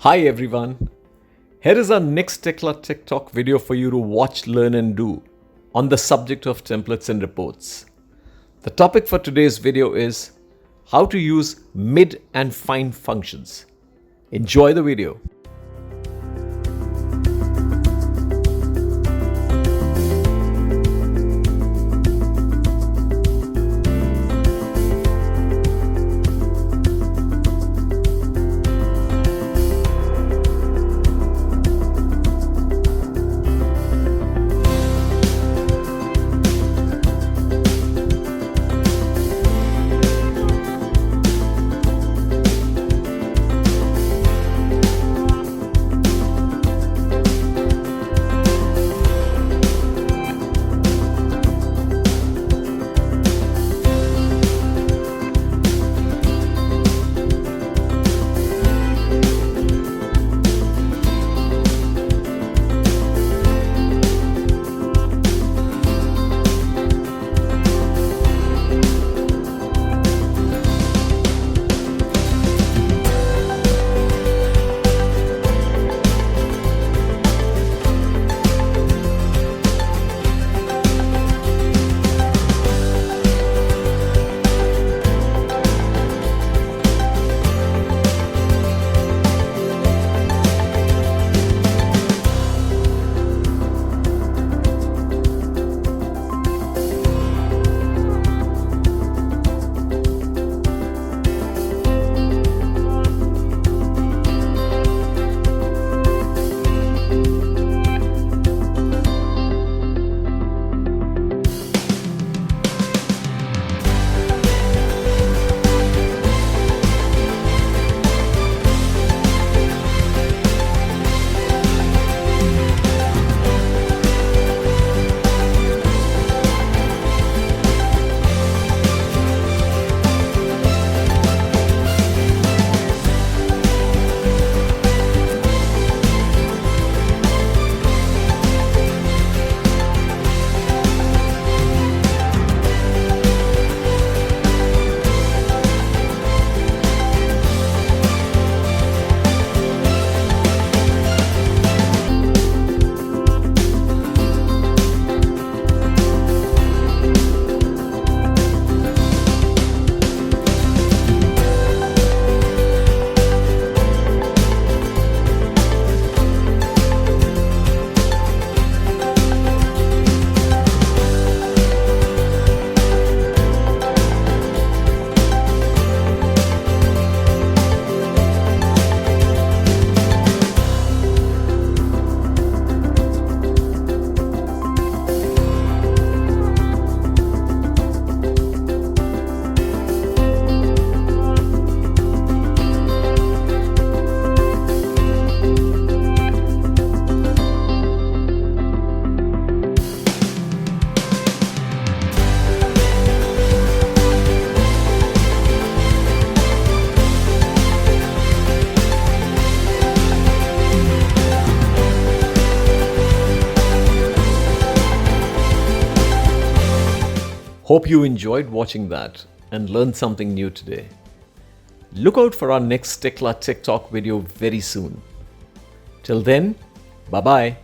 Hi everyone. Here is our next Tekla TekTalk video for you to watch, learn and do on the subject of templates and reports. The topic for today's video is how to use mid and find functions. Enjoy the video. Hope you enjoyed watching that and learned something new today. Look out for our next Tekla TekTalk video very soon. Till then, bye-bye.